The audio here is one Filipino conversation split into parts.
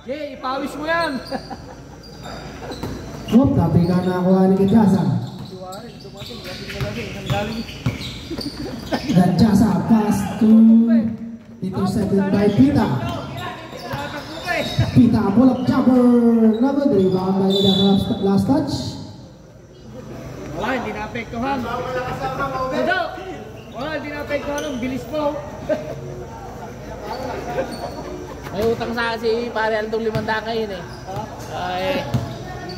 Jay, ipawis mo yan! Hop, tapi ka na ako ni Ganjasa. Dumating, isang galing. Ganjasa, pass to intercepted by Pita. Pita, pull up jumper. Another rebound by the last touch. Wala, hindi na-apektuhan. Wala, hindi na-apektuhan. Ang bilis po. May utang sa si pare Aldong 500 ngayon eh. Ay,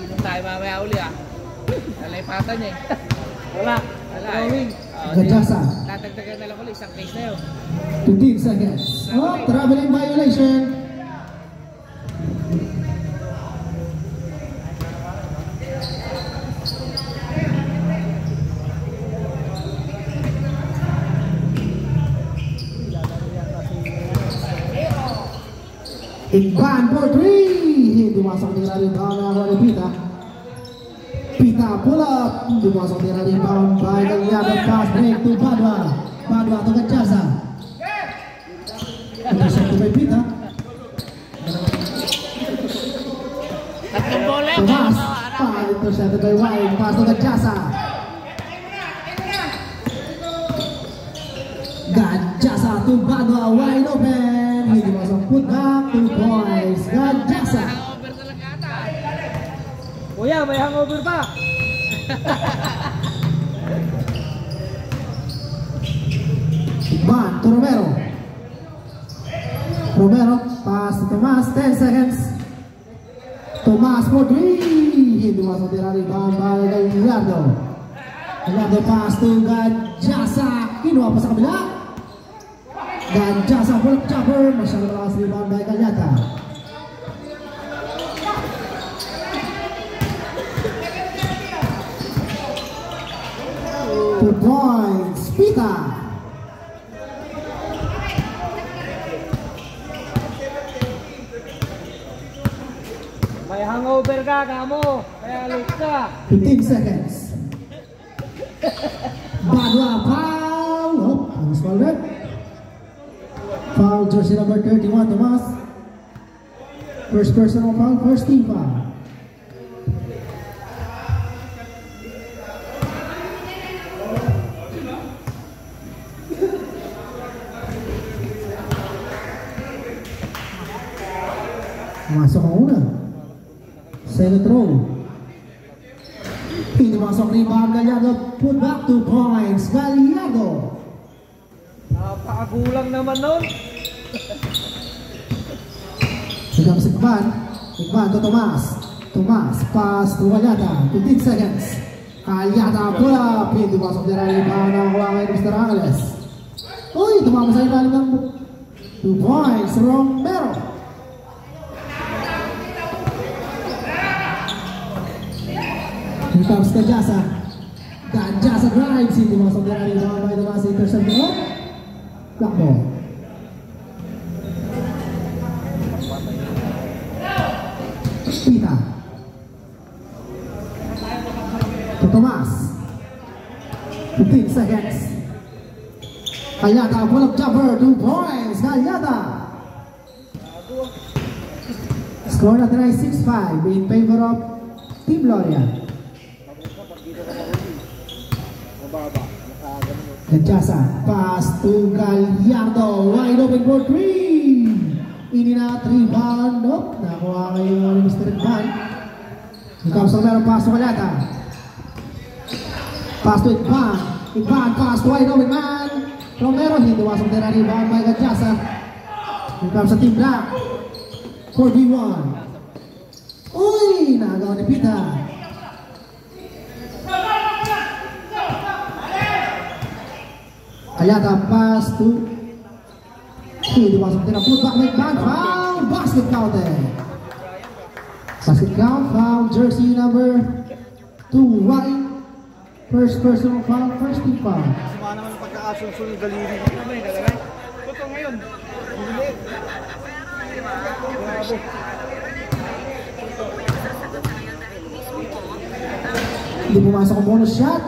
inom tayo mamaya uli ah. Nalaypatan niya eh. Wala. Drawing. Ganjasa. Tatagdagan na lang ulit, isang case na yun. 15 seconds. Oh, traveling violation. Ikban for 3. Hindi masok nila rebound na ni Pita. Pita pull up. Hindi masok nila rebound by Gagliardo. Pass break to Badwa. Badwa to Ganjasa. Intercepted by Pita. Tatlong bola. Tomas. Intercepted by White. Pass to Ganjasa. Ganjasa to Badwa. Wide open. Hindi masok put back. 2 points. Ganjasa. Over talaga ata. Kuya, may hangover pa. Ikban to Romero. Romero, pass to Tomas, 10 seconds. Tomas for 3. Hindi masuk tira rebound by Gagliardo. Gagliardo pass to Ganjasa. Kinuha pa sa kabila. Ganjasa pull up jumper. Masyado malakas rebound by Gagliardo. 2 points. Pita. May hangover ka, kamo. Kaya late ka. 15 seconds. Badwa foul. Oh, Thomas fouled. Foul jersey number 31, Tomas. First personal foul, first team foul. Masuk ang una. Second row. Hindi masuk rebound. Gagliardo. Put back 2 points. Gagliardo. Napakagulang naman nun. Hinggang si Ikban. Ikban to Tomas. Tomas. Pass to Gagliardo. 15 seconds. Gagliardo pull up. Hindi masuk nila rebound ng kuwangay Mr. Angeles. Uy, tumama sa ilalim ng 2 points. Romero. Here comes Ganjasa. Ganjasa drives. Hindi masuk nila rebound by Tomas. Intercept mo. Black ball. Pita. To Tomas. 15 seconds. Gagliardo pull up jumper. 2 points. Gagliardo. Score na 6-5 in favor of Team Gloria. Ganjasa, pass to Gagliardo, wide open for 3. Ini na 3 ball, nope. Nakuha kayo ni Mr. Ikban. Ikaw sa meron pass to Gagliardo. Pass to Ikban. Ikban, pass to wide open man. Romero, hindi wasong tira rebound by Ganjasa. Ikaw sa team black. 4v1. Uy, nagawa ni Pita. Gagliardo pass to hindi masuk tira put back make back foul. Basket counted. Basket count foul jersey number 2 white. First personal foul, first team foul. Suma naman ang pagkakasunsun ng galiri. Ano ba yung lalagay? Ito ngayon. Bilit. Grabe. Hindi pumasok ang bonus shot.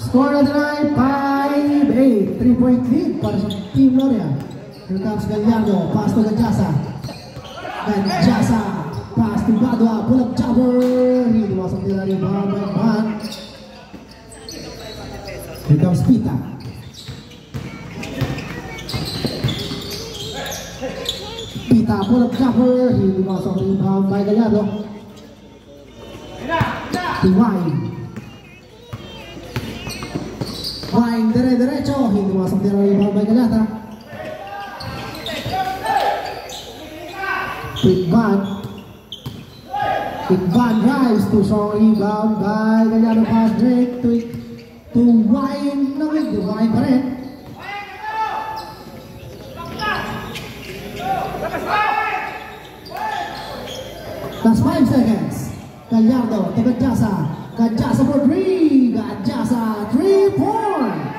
Score na tonight, 5-8. 3-point lead para sa Team Gloria. Here comes Gagliardo, pass to Ganjasa. Ganjasa, pass to Badwa, pull up jumper. Hindi masuk nila rebound by Van. Here comes Pita. Pita, pull up jumper. Hindi masuk rebound by Gallardo. To Wine. Wine dire-diretso. Hindi masuk nila rebound by Galata. Quick Van drives to short rebound by Gallardo, pass break to Wine. Nawid, Wine pa rin. Last 5 seconds. Gallardo to Ganjasa. Ganjasa for 3. Ganjasa 3 points.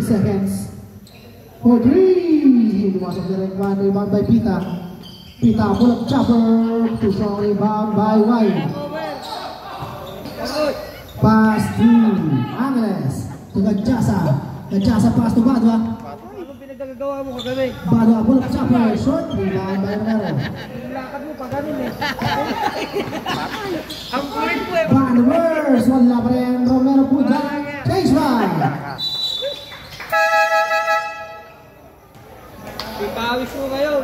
Seconds for 3. Masuk direct one, rebound by Pita. Pita pull up chopper to strong rebound by Wine. Pass to Angeles to Ganjasa. Ganjasa pass to Badwa. Anong pinagagawa mo kagabi? Badwa pull up chopper, short rebound by Romero. Lakad mo pa ganun eh. Ang kulit mo eh. Van Wers, wala pa rin Romero puja. Change one. Ipawis mo ngayon.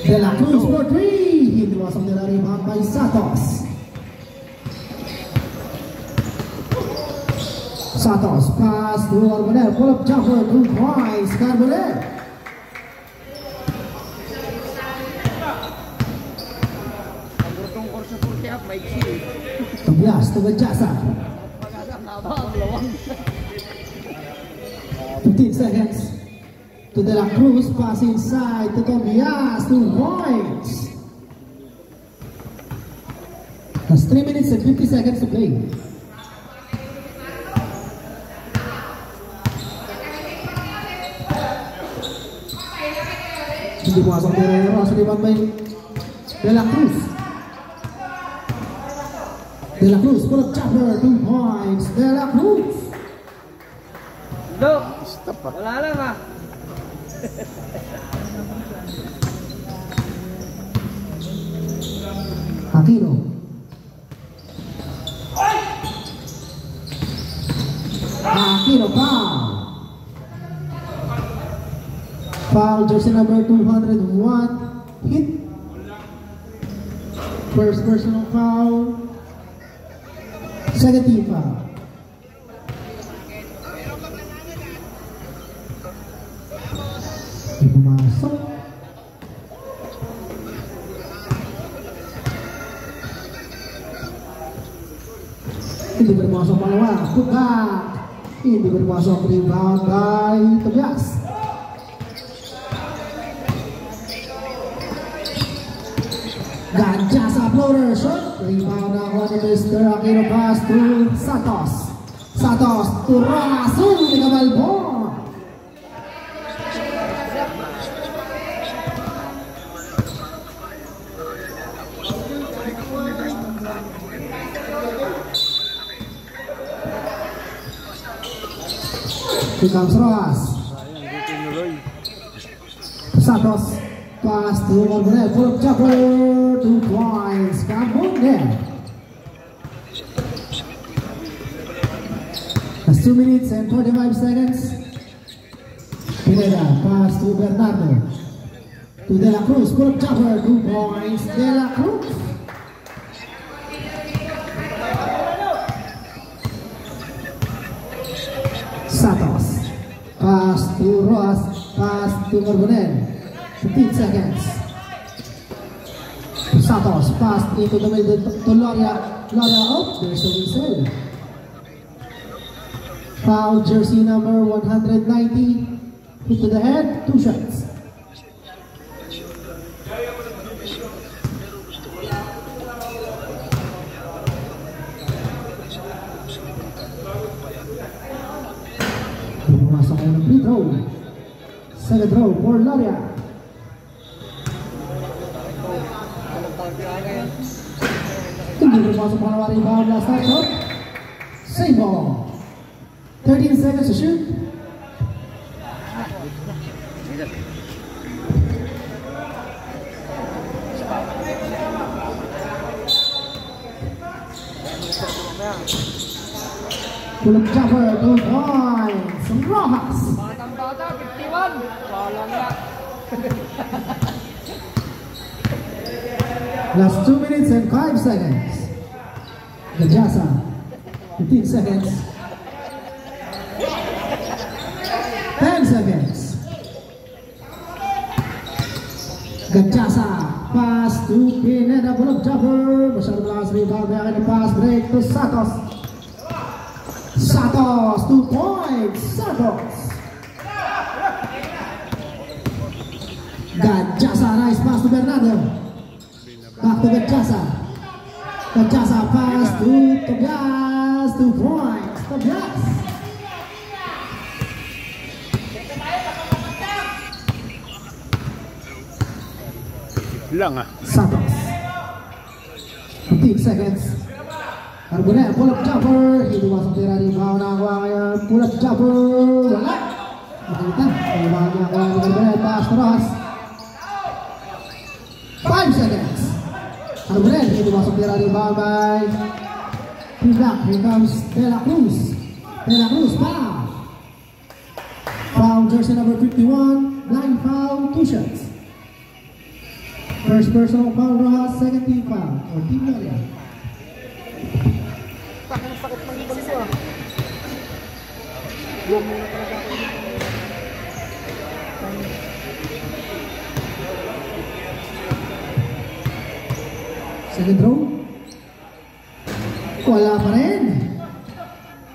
De La Cruz for 3. Hindi masuk nila rebound by Santos. Santos pass to Carbonell, pull up jumper 2 points. Carbonell. Ang gurtong kurso-kursi up, may chill. Tobias to Ganjasa. Pag-asap na ang lawang. 15 seconds. To De La Cruz, pass inside to Tobias, 2 points. That's 3 minutes and 50 seconds to play. Hindi pumasok ni Reyero sa rebound by De La Cruz. De La Cruz, pull up chopper, 2 points. De La Cruz. Dok, wala lang ah. Aquino. Aquino foul. Foul, jersey number 201. Hit. First personal foul. Second team foul. Pumasok. Hindi bermasuk panglawa. Put back. Hindi bermasuk, rebound by Tobias. Ganjasa floater shot. Rebound nakuha ni Mr. Aquino, pass to Santos. Santos to Ramasu di Cabalbon. Here comes Rojas. Santos pass to Carbonell, pull up jumper, 2 points. Carbonell. That's 2 minutes and 45 seconds. Pineda pass to Bernardo. To De La Cruz, pull up jumper, 2 points. De La Cruz. Santos pass to Rojas, pass to Carbonell. 15 seconds. Santos pass into the middle to Loria. Loria out. There's a whistle. Foul jersey number 190. Hit to the head, 2 shots. Pumasok ngayon ng free throw. Second throw for Loria. Hindi pumasok pa naman rebound last time shot. Same ball. 13 seconds to shoot. Pull-up jumper, 2 points. Rojas. Batang-bata, 51. Walang na. Last 2 minutes and 5 seconds. Gajasa, 15 seconds. 10 seconds. Gajasa, pass to Pineda, pull-up jumper. Masyadong lakas rebound. Kaya akin pass break to Santos. Santos, 2 points. Santos. Gajasa, nice pass to Bernardo. Back to Gajasa. Gajasa pass to Tobias. 2 points. Tobias. Lang Santos. 15 seconds. Arbonel, pull-up jumper. Hindi masang tira rebound na ako ngayon. Pull-up jumper. Wala. Makita. Rebound niya ako ngayon. Arbonel, pass to Rojas. 5 seconds. Arbonel, hindi masang tira rebound by Pindak. Here comes De La Cruz. De La Cruz, foul. Foul, jersey number 51. Blind foul, 2 shots. First personal foul, Rojas. Second team foul. Or Team Loria. Sakit ng ibang ito Second throw. Wala pa rin.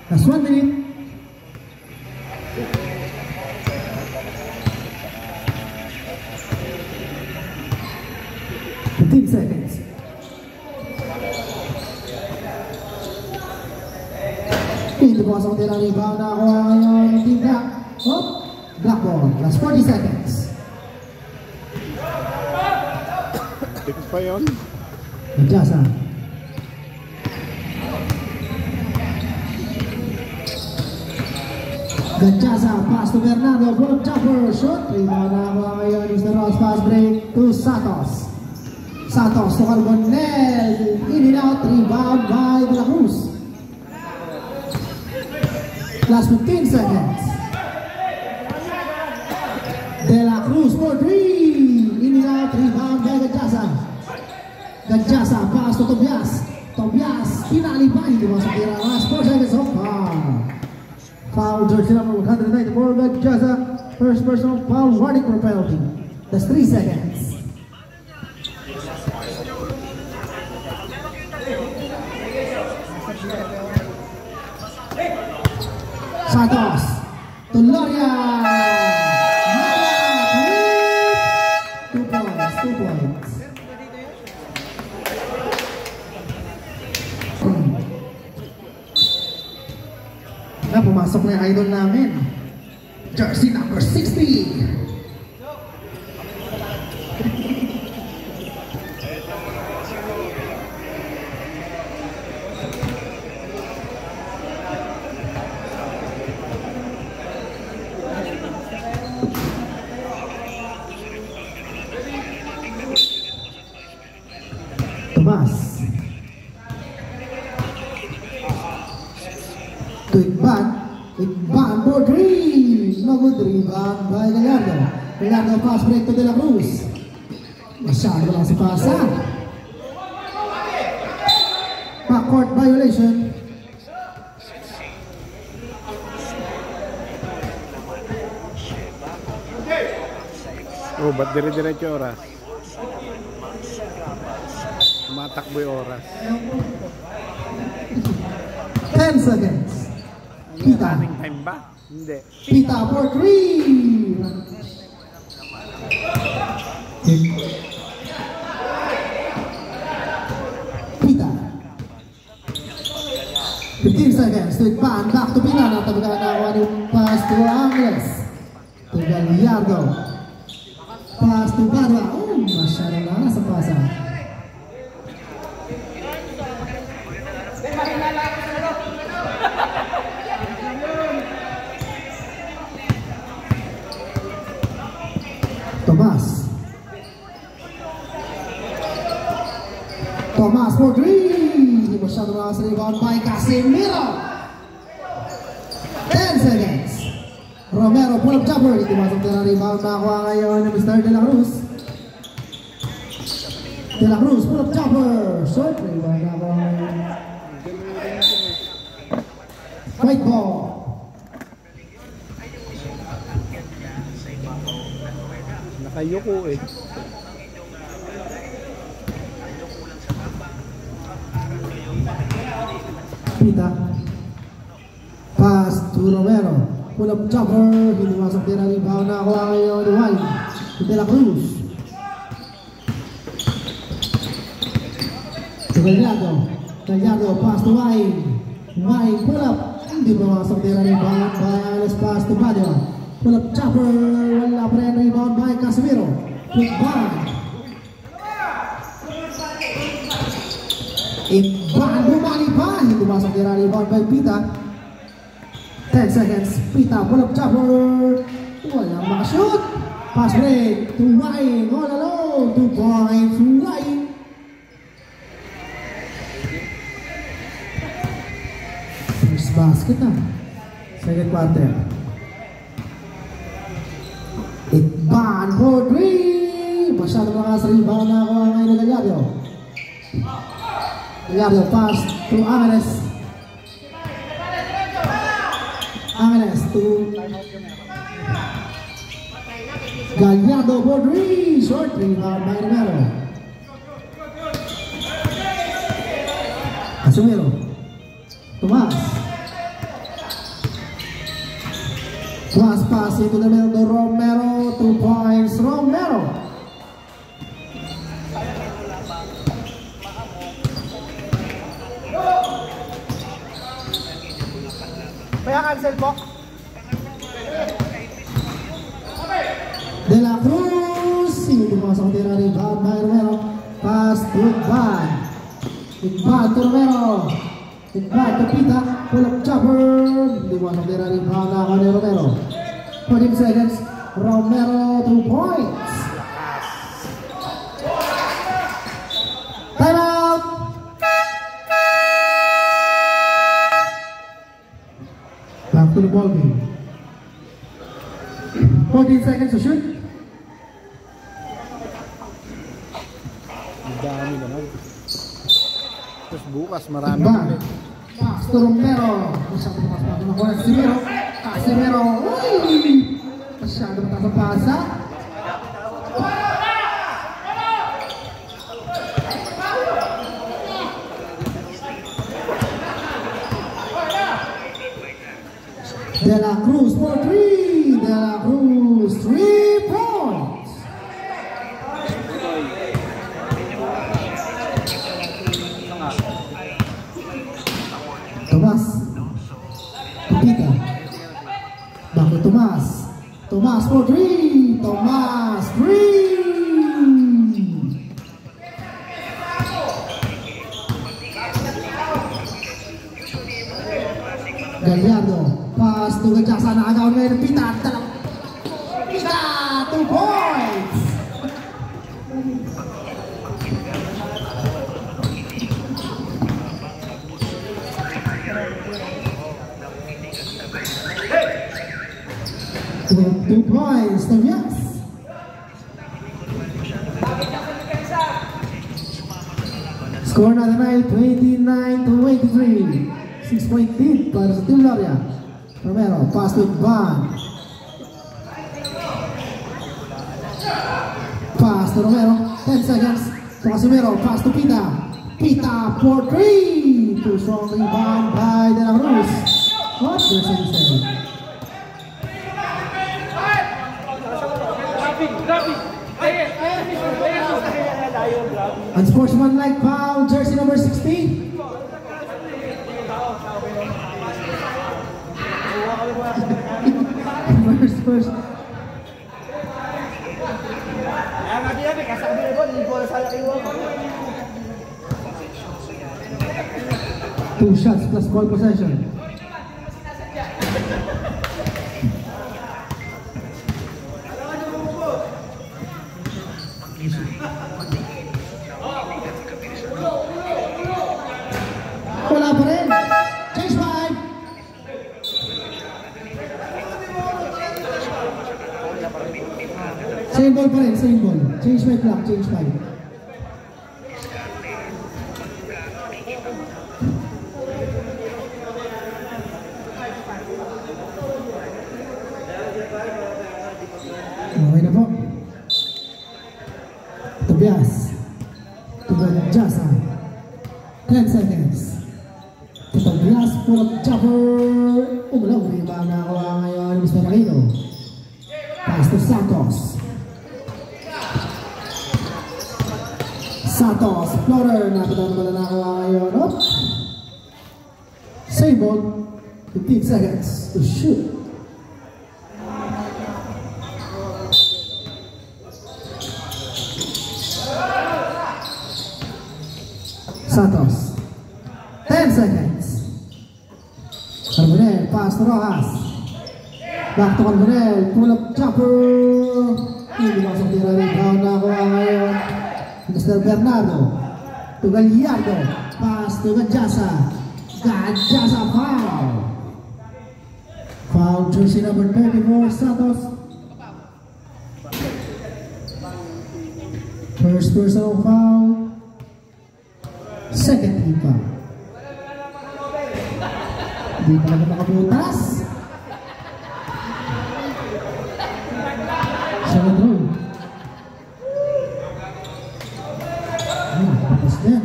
Last 1 minute. Seconds. Hindi po sa kutila rebound na ako ngayon. Tindak. Oh, black ball. Last 40 seconds. Ito pa yun. Gajasa. Gajasa, pass to Bernardo. Pull-up jumper. Shoot. Rebound na ako ngayon. Mr. Ross, pass break to Santos. Santos to Carbonell. In and out. Rebound by De La Cruz. Last 15 seconds. De La Cruz for 3. In and out. Rebound by Gajasa. Gajasa, pass to Tobias. Tobias, pinali pa. Hindi masuk tira. Last 4 seconds of foul. Foul jersey number 194. Gajasa. First personal foul warning for penalty. That's 3 seconds. Santos to Loria. 2 points, 2 points. Na pumasok na yung idol namin. Jersey number 60. Tomas. Igban for 3. No good rebound by Gallardo. Gallardo pass break to De La Cruz. Masyado lang si pasa. Backcourt violation. Oh, ba't dire-diretso oras? Tumatakbo yung oras. 10 seconds. Pita. Running time ba? Hindi. Pita for 3. Pita. 15 seconds to expand. Back to Pita. Natabagan na ako yung pass to Angeles. To Gallardo. Pass to Badwa. Oh, masyadong na sa pasa. Tomas for 3. Hindi masyado na sa rebound by Casimiro. 10 seconds. Romero pull up jumper. Hindi masok na rebound. Nakuha ngayon ni Mr. De La Cruz. De La Cruz pull up jumper. Short rebound. Nakuha ngayon. White ball. Nakayuko eh. Pita. Pass to Romero. Pull up jumper. Hindi masok din ang rebound. Nakuha ngayon ni White. De La Cruz. To Gallardo. Gallardo pass to White. White pull up. Hindi masok din ang rebound by Alex. Pass to Badio. Pull up jumper. Wala pa rin rebound by Casimiro. Put back. Iban bumali pa. Hindi masok din ang rebound by Pita. 10 seconds. Pita pull up jumper. Walang makashoot. Pass break to White. All alone. 2 points. White. First basket na. Second quarter. Iban for 3. Masyado malakas rebound na ako ngayon na Gallardo. Gallardo pass to Angeles. Angeles to Gallardo for 3. Short rebound by Romero. Casimiro. Tomas. Tomas pass into the middle to Romero. 2 points Romero. Kaya cancel po. De La Cruz. Hindi masok din ang rebound by Romero. Pass to Iban. Iban to Romero. Iban to Pita. Pull up jumper. Hindi masok din ang rebound na ako ni Romero. 14 seconds. Romero 2 points. Time out. Back to the ball game. 14 seconds to shoot. Ang dami naman. Tapos bukas marami Iban. ulit. Pass to Romero. Masyado mataas pa naman na Casimiro. Casimiro. Uy! Masyado mataas ang pasa. De La Cruz for 3. De La Cruz 3 points. Tomas. Pita. Back to Tomas. Tomas for 3. Tomas 3. Gallardo. Pass to Gajasa. Nakagawin ngayon ng Pita. Pita. 2 points. With 2 points, Tobias. Score na tonight, 29-23. 6-point lead para sa Team Gloria. Romero, pass to Van. Pass to Romero, 10 seconds. To Casimiro, pass to Pita. Pita for 3. Too strong rebound by De La Cruz. What? There's a mistake. Unsportsmanlike foul, jersey number 16. First. Two shots plus ball possession. Wala pa rin. Change 5. Same ball pa rin, same ball. Change 5 lang, change 5. Okay na po. Tobias. Tuganjasa. 10 seconds. Tobias pull up jumper. Umulaw. Rebound na ako ngayon. Mr. Aquino. Pass to Santos. Santos. Floater. Napitan mo na ako ngayon. Oh. Same ball. 15 seconds to shoot. Santos. 10 seconds. Carbonell, pass to Rojas. Back to Carbonell, pull up jumper. Hindi masok tira rebound na ako ngayon. Mr. Bernardo. To Gallardo. Pass to Ganjasa. Ganjasa foul. Foul jersey number 34, Santos. First personal foul. Second team foul. Hindi talaga makabutas. Second row. Tapos din.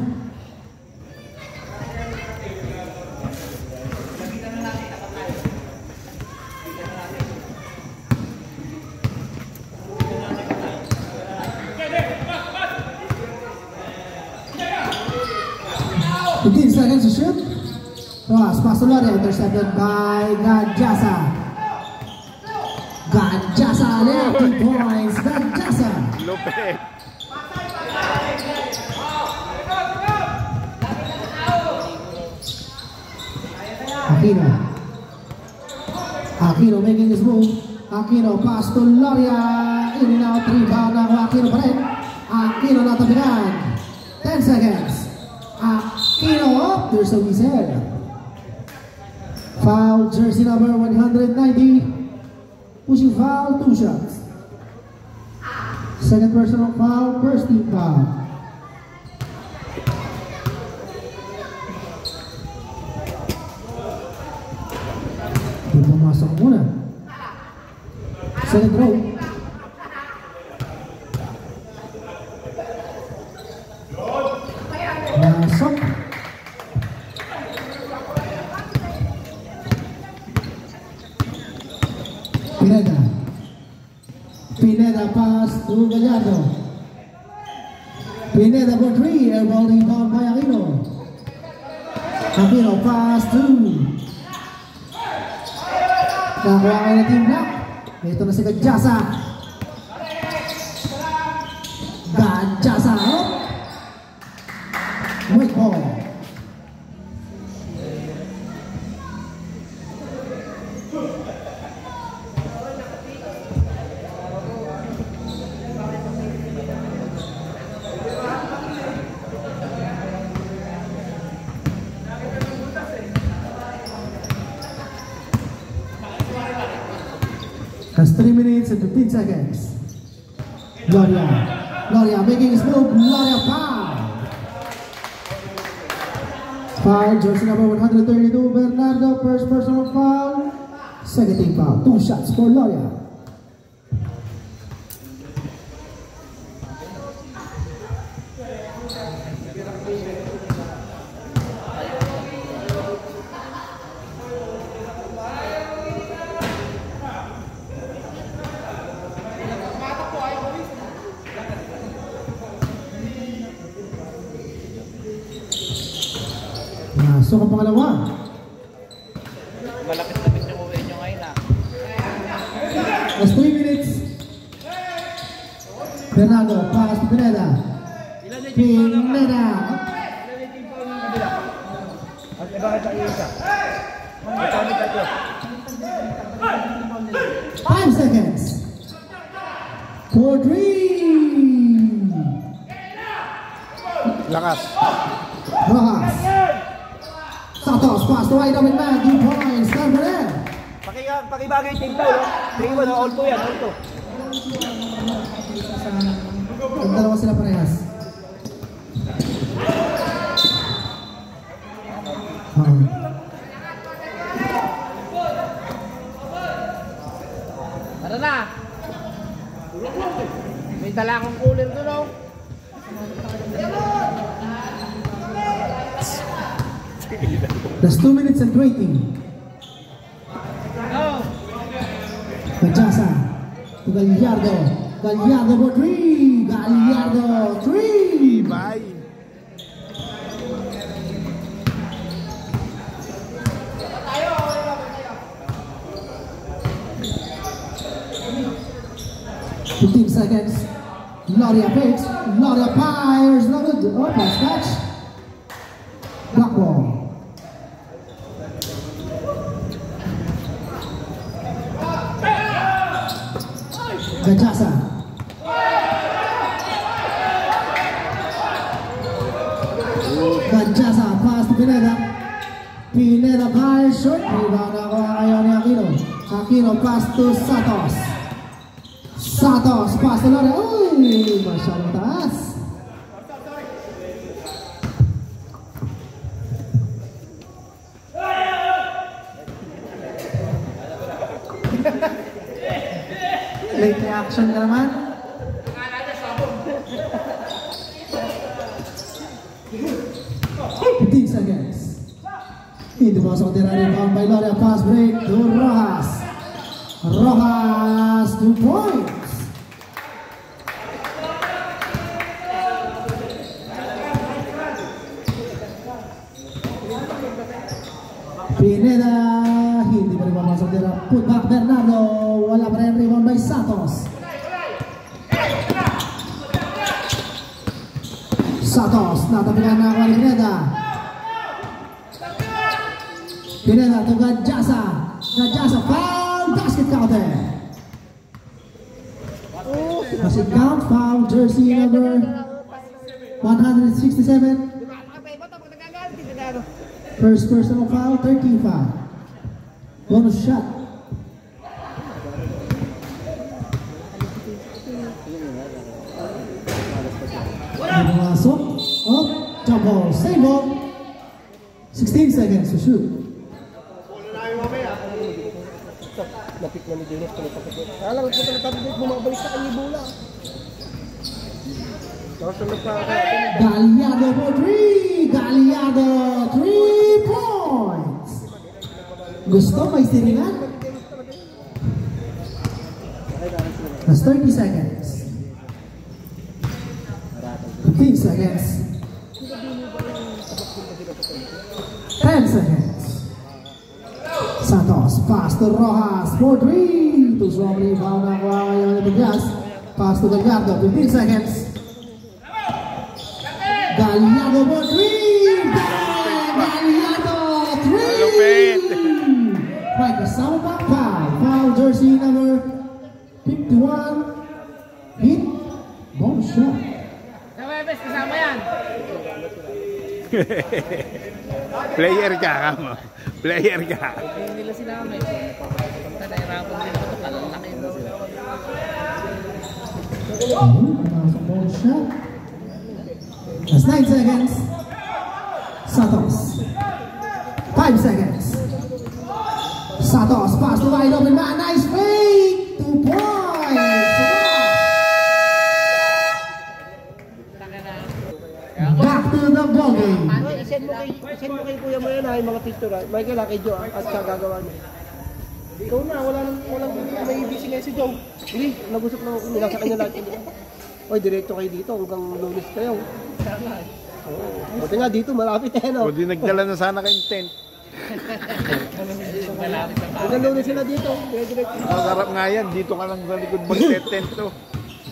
Seconds to shoot. Rojas, pass to Loria, intercepted by Ganjasa. Ganjasa, there, 2 points. Ganjasa. Lopez. Aquino. Aquino making his move. Aquino, pass to Loria. In and out, rebound na Aquino pa rin. Aquino natabigan. 10 seconds. Aquino up, there's a whistle. Foul, jersey number 190. Pushing foul, 2 shots. Second personal foul, first team foul. Di pumasok muna. Second row. Masok. Pineda pass to Gallardo. Pineda for 3, airball rebound by Aquino. Aquino pass to nakuha kayo na team block. Ito na si Ganjasa. Ganjasa up. White ball. Has 3 minutes and 15 seconds. Loria making his move. Loria foul. Foul, jersey number 132, Bernardo. First personal foul. Second team foul. 2 shots for Loria. Pasok ang pangalawa. Malapit-lapit yung uwi nyo ngayon ah. Last 3 minutes. Bernardo, pass to Pineda. Pineda. At bakit sa isa? Ang kami tatlo. 5 seconds. 4-3. Lakas. Rojas. Santos, pass to wide open man. 2 points. Number 10. Pakibagay yung tempo. Tingin mo na all to yan, all to. Ang dalawa sila parehas. Tara na! May dala akong cooler doon oh. That's 2 minutes and 20. Oh! Gajasa to Gallardo. Gallardo for 3. Gallardo 3. Bye. Seconds. Loria fakes. Loria fires. No good. Oh, pass catch. Black ball. Gajasa. Gajasa pass to Pineda. Pineda fires short. Rebound ako ayaw ni Aquino. Aquino pass to Santos. Santos pass to Loria. Uy, masyadong taas. Late reaction ka naman. Seconds. Hindi mo sa kutira rebound by Loria. Pass break to Rojas. Rojas 2 points. Pineda. Hindi pa rin mamasok dira. Put back Bernardo. Wala pa rin rebound by Santos. Santos. Natapilan na ako ni Pineda. Pineda to Gajasa. Gajasa foul. Basket counter. Basket count. Foul. Jersey number 167. First personal foul. 13 foul. Bonus shot. Pumasok. Oh, jump ball. Save ball. 16 seconds to shoot. Lapit na ni Dennis. Alam ko na tabi bumabalik sa kanya bola. Gallardo for 3. Gallardo 3 points. Gusto may siringan? That's 30 seconds. 15 seconds. 10 seconds. Santos pass to Rojas for 3. Too strong rebound na kuha ngayon ni Bigas. Pass to Gallardo. 15 seconds. Gallardo for 3. Gallardo 3. Right, kasama pa foul. Foul jersey number 51. Hit. Bonus shot. Nawebes, kasama yan. Player ka mo. Player ka. Hindi nila sinama eh. Pagka nahirapan din ako ito, kalalaki mo sila. Bonus shot. That's 9 seconds. Santos. 5 seconds. Santos pass to wide open man. Nice fake. 2 points. Back to the ball game. Send mo kay kuya mo yan yung mga picture. Michael kay Joe at siya gagawa niya. Ikaw na, walang may busy ngayon si Joe. Hindi, nag-usap na ako nila sa kanya lahat. Oy, diretso kayo dito hanggang Lunes kayo. Buti nga dito, malapit eh, no? O di nagdala na sana kayong tent. Malapit na pa. Maganda rin sila dito. Dire-diretso. Masarap nga yan, dito ka lang sa likod mag-tent to.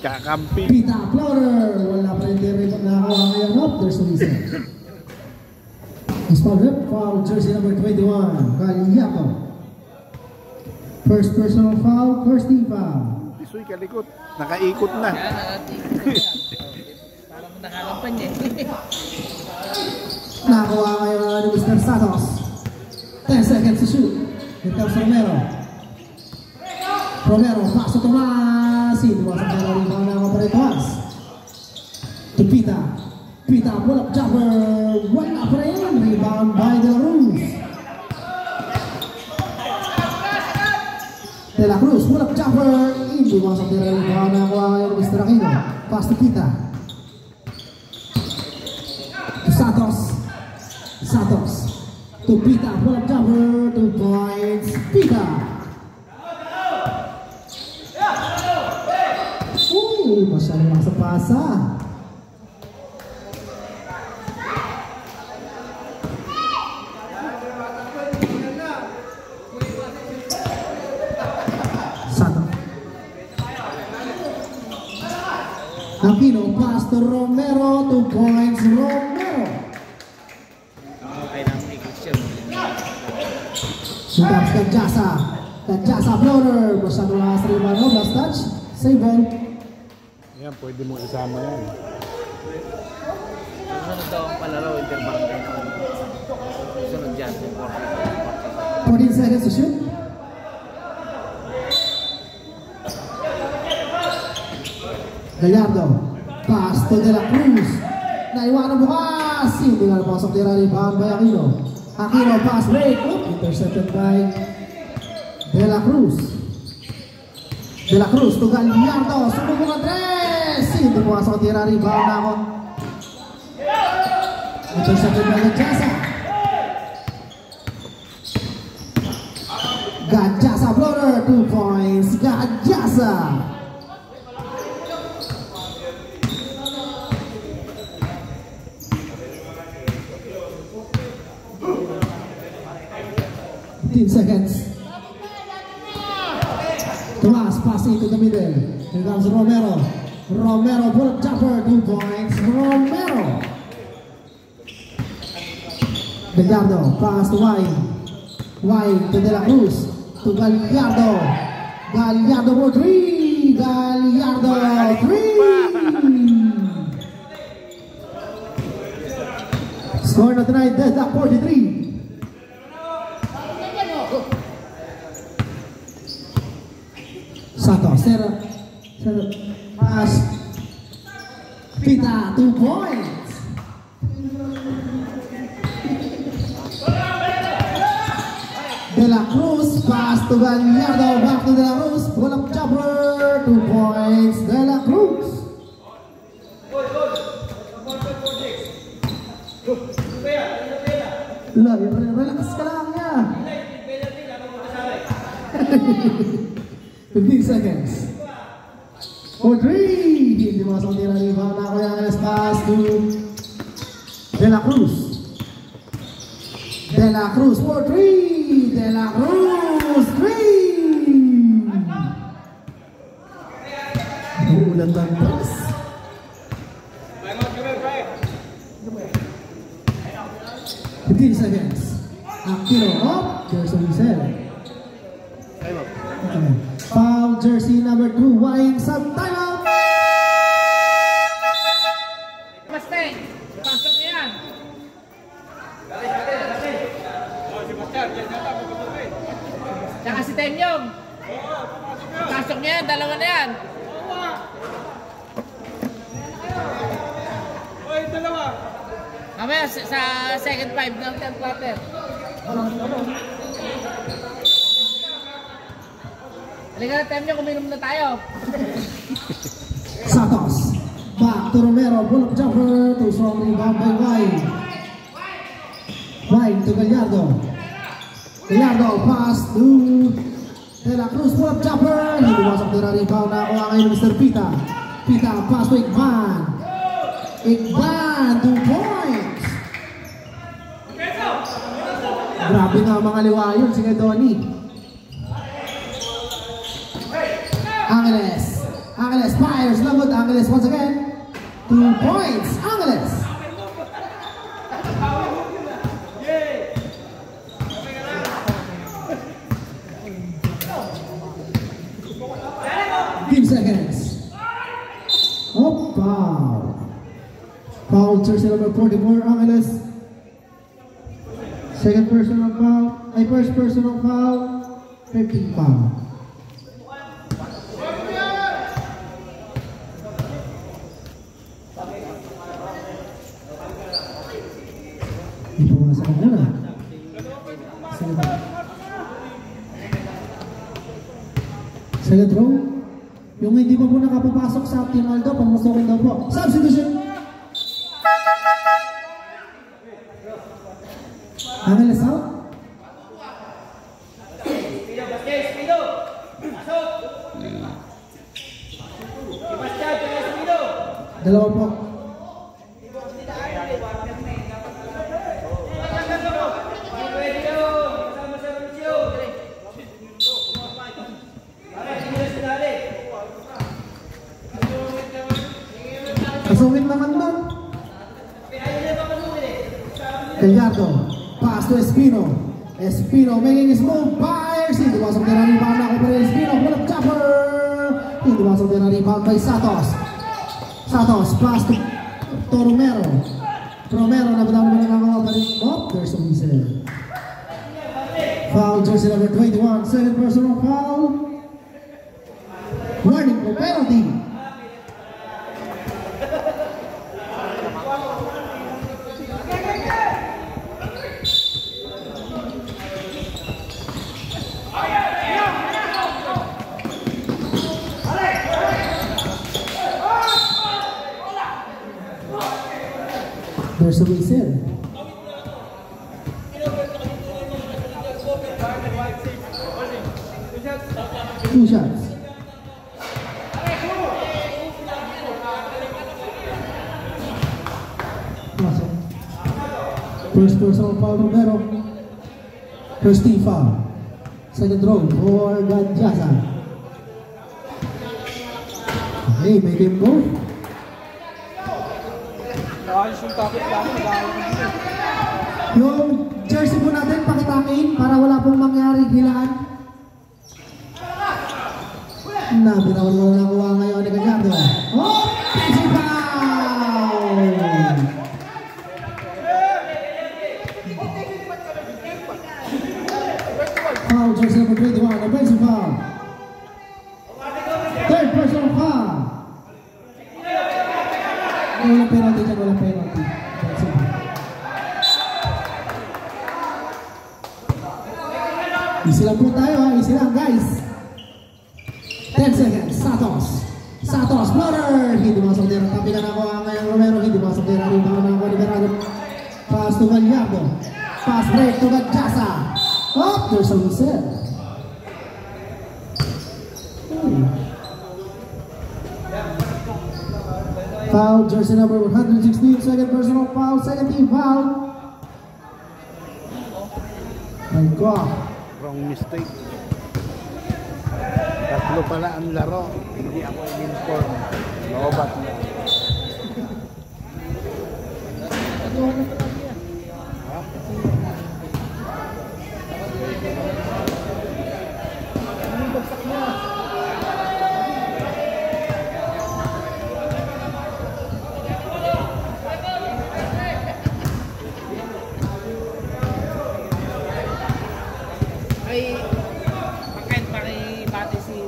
Kakamping. Pita floater. Wala pa rin rin nakakuha ngayon. Up, there's a reason. Foul rip, foul jersey number 21, Galiato. First personal foul, first team foul. Tisoy kalikot, nakaikot na. Yan, nakatikot yan. Parang nakakampan niya. Nakakuha ngayon ni Mr. Santos. 10 seconds to shoot. Here comes Romero. Romero, pass to Tomas. Iwasan na rin mga naman pa rin Tomas. To Pita. Pita, pull up jumper. Wala pa rin. Rebound by De La Cruz. De La Cruz, pull up jumper. Iwasan na rin mga nakuha ngayon ni Mr. Aquino. Pass to Pita. To Santos. Santos. To Pita, pull up jumper. 2 points. Pita. Uy, masyadong makasapasa. Santos. Aquino, pass to Romero. 2 points. Romero. Okay lang, may Christian. Sudah Kajasa. Kajasa floater. Masyadong makasarima. No, last touch. Save ball. Yan, pwede mo isama yan. Sunod daw ang palaro, interbarangay na. Sunod dyan, 14 seconds to shoot. Gallardo. Pass to De La Cruz. Naiwanan bukas. Hindi nga napasok nila rebound by Aquino. Aquino pass break. Intercepted by De La Cruz. De La Cruz to Gallardo. Sumubok ang 3. Hindi pumasok tira rebound na ako. Intercepted by Gajasa. Gajasa floater. 2 points. Gajasa. Seconds. Tomas passing to the middle. Here comes Romero. Romero pull up jumper. 2 points. Romero. Gallardo pass to Wine. Wine to De La Cruz. To Gallardo. Gallardo for 3. Gallardo 3. Score na tonight. That's 43. Santos, Sarah, pass, Pita, 2 points. De La Cruz, pass to Gallardo, back to De La Cruz, pull up jumper, 2 points, De La Cruz. Relax ka lang niya. 15 seconds. For 3. Hindi masok nila ni Bana Coyanes. Pass to De La Cruz. De La Cruz for 3. De La Cruz 3. Ulan ng pass. 15 seconds. Aquino up. There's a reset. Okay. Foul jersey number 2, Wine sa timeout. Mustang, pasok niya yan. Tsaka si Tenyong. Pasok niya yan, dalawa na yan. Mamaya sa second 5 ng 10th quarter. Halika na, Tenyong, uminom na tayo. Santos. Back to Romero. Pull up jumper. Too strong rebound by Wine. Wine to Gallardo. Gallardo pass to De La Cruz. Pull up jumper. Hindi masok nila rebound na ako ngayon Mr. Pita. Pita pass to Igban. Igban. and 2 points. Grabe nga mga liwa yun, sige Donnie. Angeles fires, lagot Angeles once again. 2 points, Angeles. Seconds. Oh, foul. Foul, jersey number 44, Angeles. Second personal foul. First personal foul. 15 foul. Ito nga sa kanila. Second row. Yung hindi pa po nakapapasok sa Team Aldo, pamusokin daw po. Substitution! Angeles out? Dalawa po. Pasungin naman doon. Gallardo, pass to Espino. Espino making his move, fires. Hindi masok na rebound ako pa rin Espino. Pull up chopper. Hindi masok na rebound by Santos. Santos, pass to Romero. Romero, nabadaw naman ang mga pa rin. Oh, there's a whistle. Foul, jersey number 21. Second personal foul. Warning for penalty. There's a whistle. Two shots. First personal foul Romero. First team foul. Second row for Gadjasa. Okay, may game goal. Yung jersey po natin pakitakin para wala pong mangyari hilaan. Binawan mo na kuha ngayon ni Gallardo. Oh! Easy foul! Foul, jersey number 21, offensive foul. Third personal foul. Walang penalty dyan, walang penalty. Easy lang po tayo ha, easy lang guys. 10 seconds, Santos, floater! Hindi masok din ang tapikan ako ngayon Romero, hindi masok din ang rebound ng Liberado. Pass to Gallardo. Pass break to Gadjasa. Oh, there's a whistle. Foul, jersey number 116, second personal foul, second team foul. My God. Wrong mistake. Tatlo pala ang laro. Hindi ako in-inform. Lobat na. Ay, pagkain pakibati si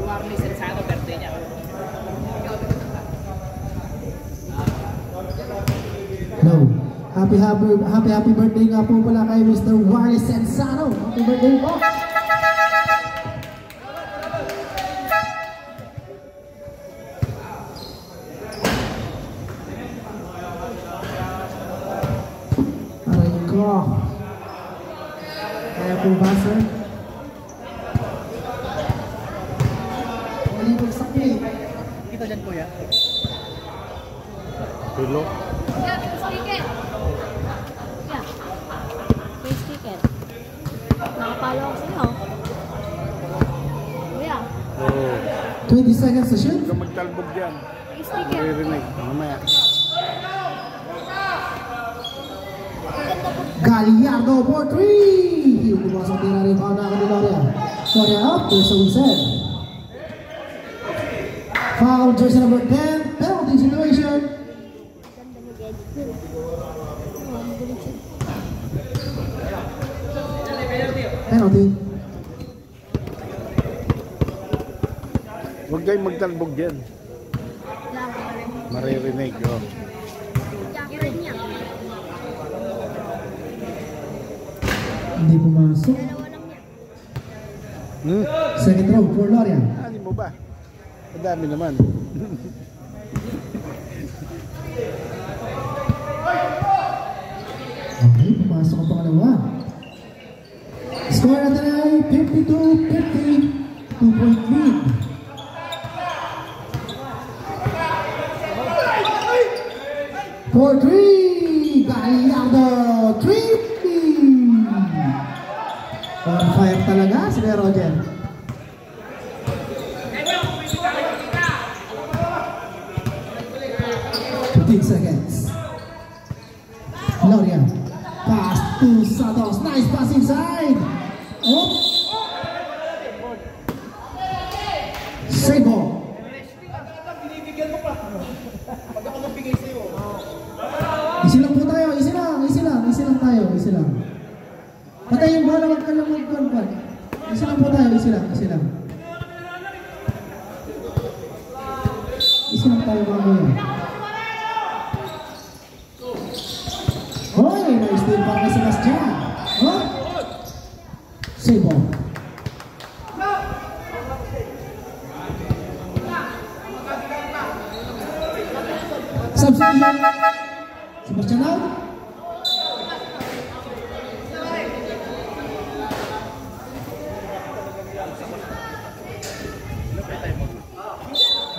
Warney Sensado, birthday niya. No. Happy birthday nga po pala kay Mr. Warney Sensado. Happy birthday po. Aray ko. Kaya po ba, sir? Mali po sa kaya. Kita dyan, kuya. Pilo. Yeah, face ticket. Yeah. Face ticket. Nakapalo ako sa'yo. Kuya, Oo. 20 seconds to shoot. Huwag ka magtalbog dyan. face ticket. Maririnig. Mamaya. Gallardo for 3. Yung pumasok din na rin pa na ni Loria. Loria up, there's a reset. Foul, jersey number 10, penalty situation. Ganda mag-edit dun. Oh, magaling siya. Penalty. Huwag kayong magtalbog dyan. Maririnig. Oh. Jacket niya. Hindi pumasok. Dalawa lang niya. Second row for Loria. Ano mo ba? Madami naman. Okay, pumasok ang pangalawa. Score natin ay 52-50. 2-point lead. For 3, Gallardo, 3. On fire talaga si Roger. Seconds. Loria. Pass to Santos. Nice pass inside. Oh. Save ball. Isi lang po tayo. Isi lang tayo. Patay yung bola. Huwag ka lang mag-convert. Isi lang po tayo. Isi lang. Isi lang tayo mamaya. Hoy, na-steal pa kay Sebastian. Oh? Save ball. Substitution. Sebastian out.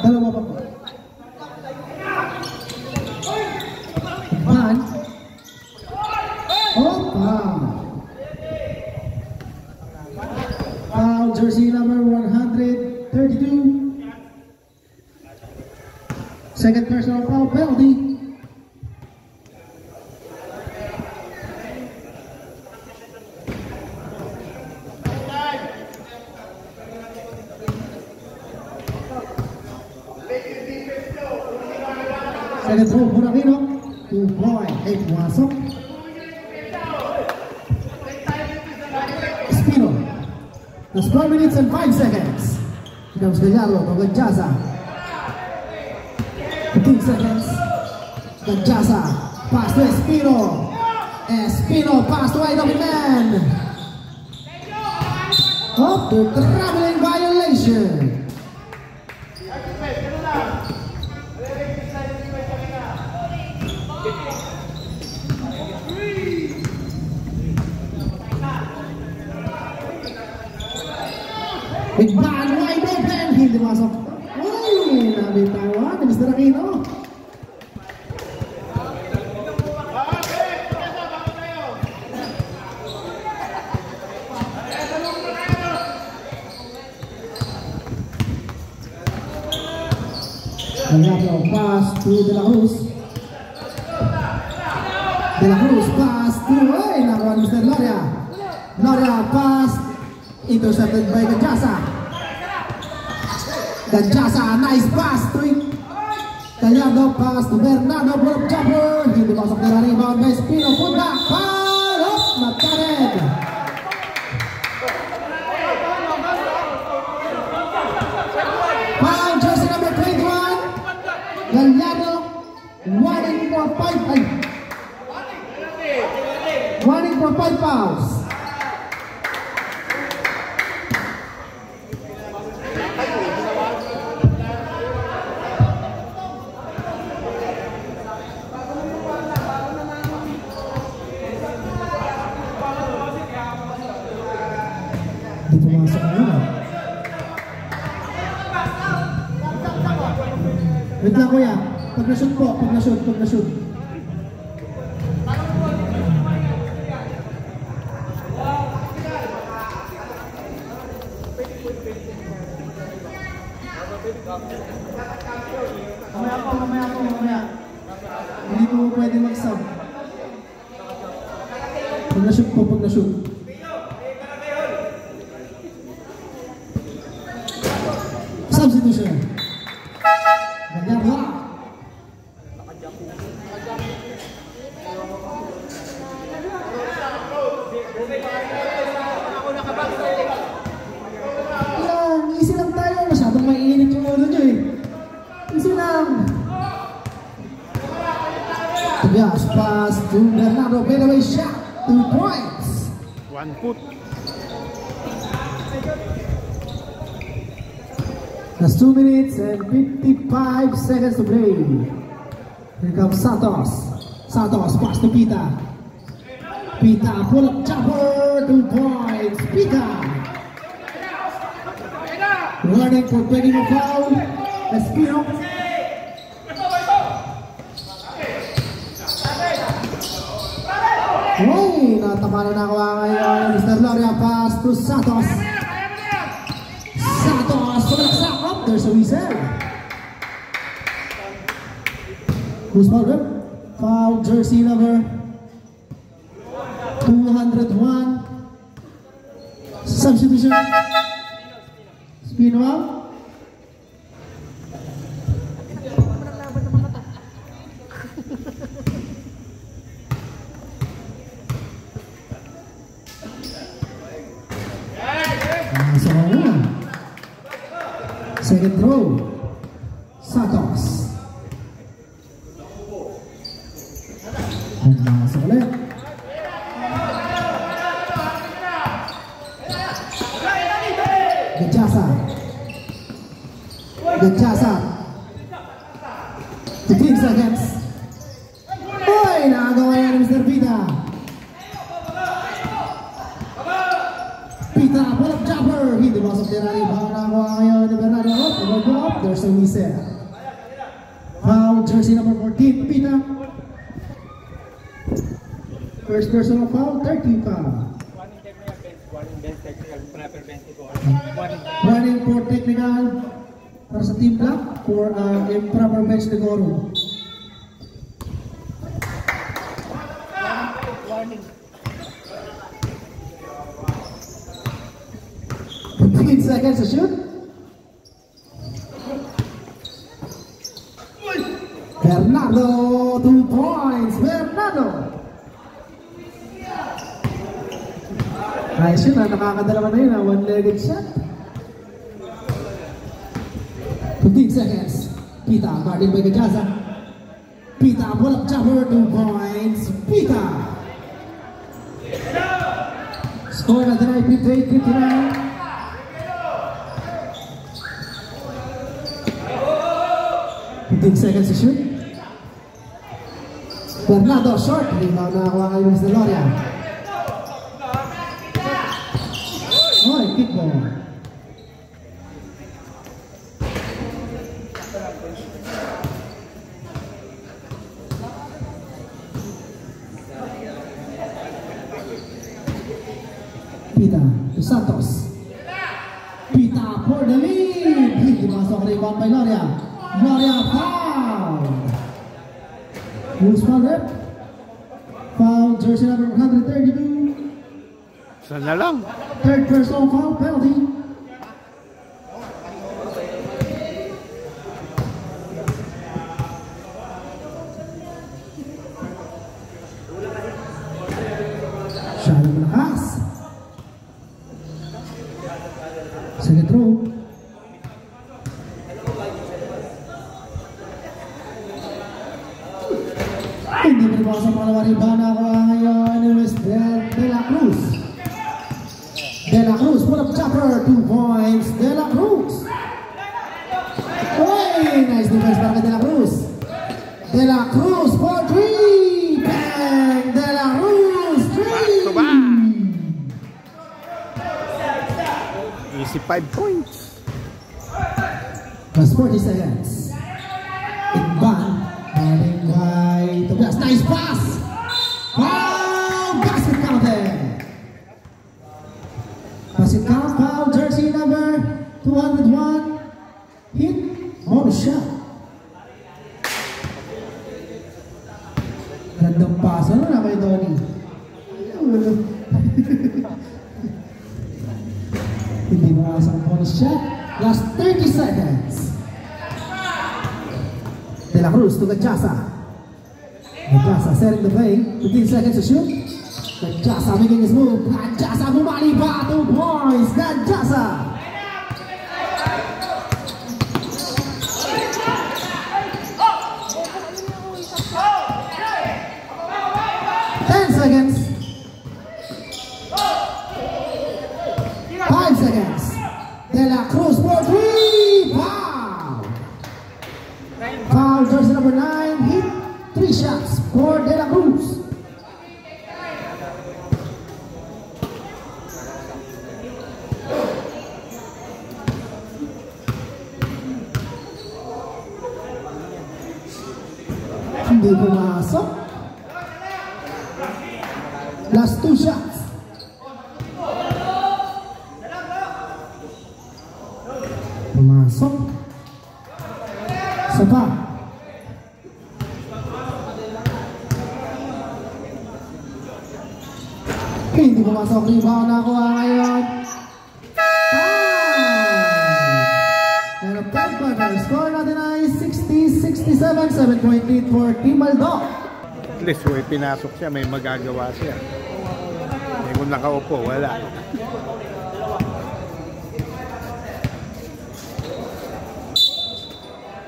Dalawa pa po. Ban. Foul, jersey number 132. Second personal foul penalty. Second throw, Bonavino. 2-point, 8 pumasok. Espino. That's 4 minutes and 5 seconds. Here comes Gallardo to Ganjaza. 15 seconds. Ganjaza. Pass to Espino. Espino pass to wide open man. Oh, the traveling violation. Big man, wide open. Hindi masok. Ay, nabitawan ni Mr. Aquino. Gallardo, pass to De La Cruz. De La Cruz, pass to, ay, nakuha ni Mr. Loria. Loria, pass. Intercepted by Ganjaza. Ganjaza, nice pass to it. Gallardo, pass to Bernardo, pull-up jumper. Hindi masok nila, rebound by Espino. Put back, foul, oh, matarid. Foul, jersey number 21. Gallardo, 1 for 5. Ay. 1 for 5 fouls. Di pumasok na yun. Wait lang kuya. Pag na-shoot po, pag na-shoot, pag na-shoot. Mamaya. Hindi po pwede mag-sub. Pag na-shoot po, pag na-shoot. Substitution. Ganyarla. Lang, easy lang tayo. Masyadong mainit yung ulo nyo eh. Easy lang. Tobias, pass to Bernardo. Fadeaway shot. 2 points. 1 foot. That's 2 minutes and 55 seconds to play. Here comes Santos. Santos, pass to Pita. Pita, pull up jumper, 2 points. Pita. Warning for taking a foul. Espino. Hey, natama na nakuha ngayon. Mr. Loria, pass to Santos. Santos, sumalaksak up. There's a whistle. Who's fouled up? Foul jersey number 201. Substitution. Spin out. Second throw. Santos. Masuk ulit. Gajasa. 15 seconds. Uy, nakagawa yan ni Mr. Pita. Pita, pull up jumper. Hindi masuk din natin. Baka nakakuha ngayon ni Bernardo. Up, there's a whistle. Foul, jersey number 14, Pita. First personal foul, 13 foul. Running for technical para sa team block for improper bench siguro. Warning. 15 seconds to shoot. Bernardo, 2 points. Bernardo. Ayos yun, nakakadalawa na yun, one-legged shot. 15 seconds. Pita, guarding by Gajaza. Pita, pull up jumper, 2 points. Pita. Score na tonight, 58-59. Seconds to shoot. Bernardo short. Rebound na kuha kayo Mr. Loria. Oy, kickball. Pita to Santos. Pita for the lead. Hindi masuk rebound by Loria. Loria foul. Who's fouled up? Foul jersey number 132. Sana lang. Third personal foul penalty. Shadow malakas. Second throw. Hindi pinipasa ang pangalawa rin ba na ngayon ni Mr. De La Cruz. De La Cruz, pull up jumper, 2 points. De La Cruz. Uy, nice defense para kay De La Cruz. De La Cruz for 3. Bang! De La Cruz, 3. Easy 5 points. Plus 40 seconds. Ikban. by Tobias. Nice pass! Foul! Basket counted! Basket count, foul, jersey number 201. Hit, bonus shot. Gandang pass. Ano na kay Donnie? Hindi makasang bonus shot. Last 30 seconds. De La Cruz to Gadjasa. Gadjasa setting the play. 15 seconds to shoot. Gadjasa making his move. Gadjasa bumali pa. 2 points. Gadjasa. Seconds. 5 seconds. De La Cruz for 3. Foul. Foul, jersey number 9. Hit 3 shots for De La Cruz. Hindi pumasok. Last 2 shots. Pumasok. Sapa. Hindi pumasok. Rebound na kuha ngayon. And a 10 quarter. Score natin ay 60-67. 7-point lead for Team Aldo. At least pinasok siya, may magagawa siya. Kung nakaupo, wala.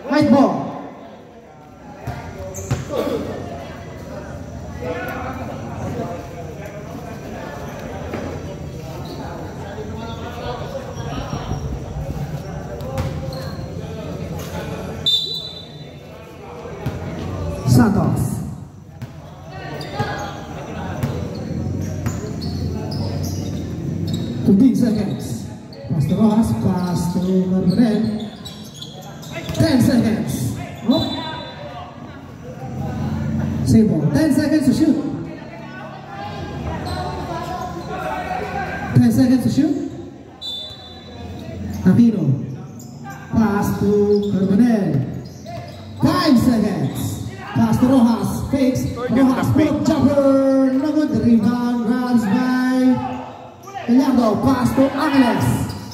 White ball. Santos. To 15 seconds. Pass to Rojas, pass to Marmonel. 10 seconds. Oh. Same ball. 10 seconds to shoot. 10 seconds to shoot. Aquino. Pass to Marmonel. 5 seconds. Pass to Rojas. Fakes. Rojas, put jumper. No good. Rebound. Grabs by Gallardo. Pass to Angeles.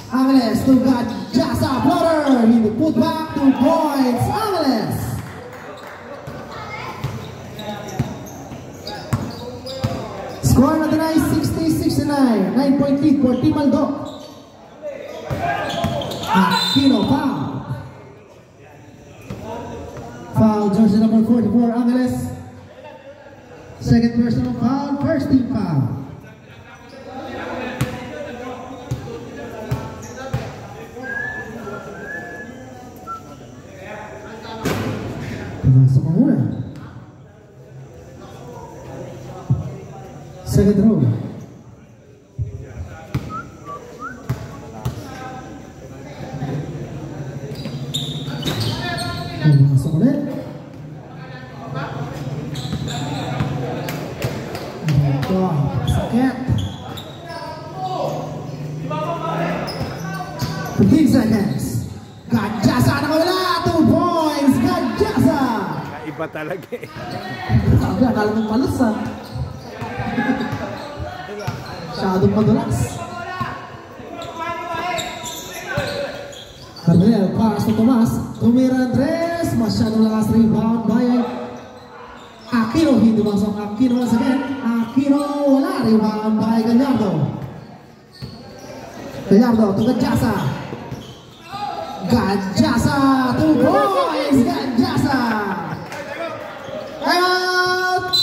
Angeles to Gadjasa. Floater. He put back 2 points. Angeles. Score natin ay 60-69. 9-point lead for Team Aldo. Aquino foul. Foul, jersey number 44, Angeles. Second personal foul, first team foul. Pumasok ang una. Second row. Pumasok ulit. Ito, sakit. 15 seconds. Gadjasa nakawala. 2 points. Gadjasa. Iba talaga eh. Sabi, akala mong palos ah. Masyadong madulas. Carmel, pass to Tomas. Tumira Andres. Masyadong lakas rebound by Aquino. Hindi masok Aquino once again. Aquino wala. Rebound by Gallardo. Gallardo to Gadjasa. Gadjasa. 2 points. Gadjasa. Out.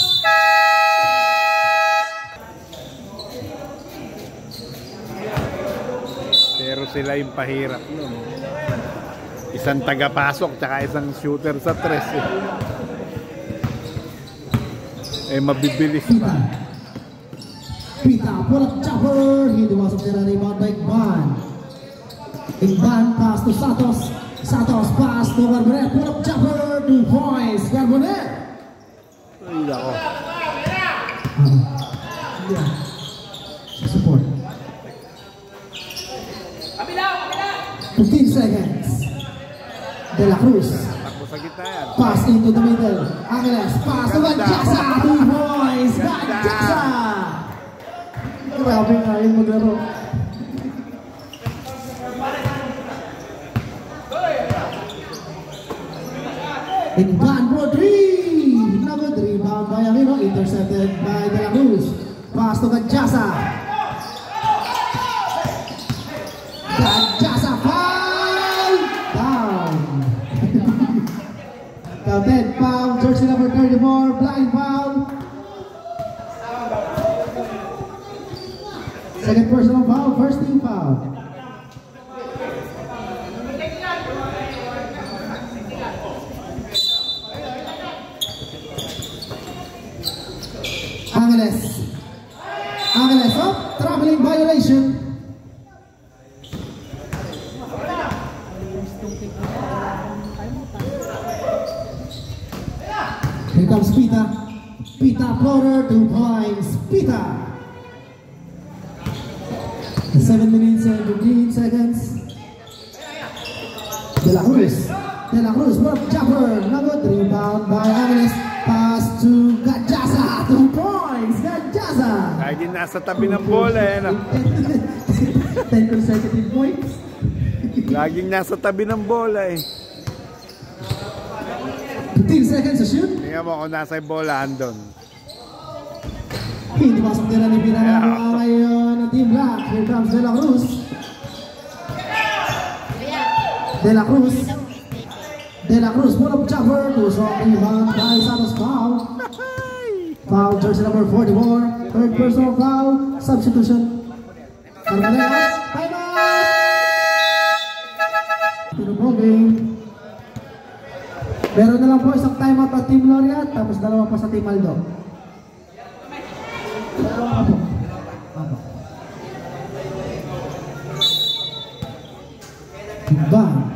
Pero sila yung pahirap nun. Isang tagapasok tsaka isang shooter sa 3 eh mabibilis pa. Pita, pull up jumper. Hindi masok nila, rebound by Igban. Igban, pass to Santos. Santos, pass to Garbonet. Pull up jumper, 2 points. Garbonet. ako. Yeah. Sa support. 15 seconds. De La Cruz. Takbo sa gitna yan. Pass into the middle. Angeles. Pass to Gadjasa. 2 points. Gadjasa. Grabe nga yun maglaro. Igban for 3. Number 3. Bound by Aquino. Intercepted by De La Cruz. Pass to Gadjasa. Gadjasa foul. Down. Counted foul. Jersey number 34. Blind foul. Second personal foul. First team foul. Angeles up, traveling violation. Here comes Pita. Pita floater, 2 points. Pita. 7 minutes and 15 seconds. De La Cruz. De La Cruz, work jumper. Number 3, bound by Angeles. Pass to Gadjasa, 2 points, Gadjasa. Laging nasa tabi ng bola eh. No? 10 consecutive points. Laging nasa tabi ng bola eh. 15 seconds to shoot. Tingnan mo kung nasa yung bola, andon. Hindi pasok nila ni Pinanawa ngayon ng Team Black. Here comes De La Cruz. De La Cruz. De La Cruz, pull up jumper, 2 strong rebound by Santos foul. Foul, jersey number 44, third personal foul, substitution. Carmaneas, time out! Pinupoging. Meron na lang po isang time out at Team Laureate, tapos dalawa pa sa Team Aldo. Bang.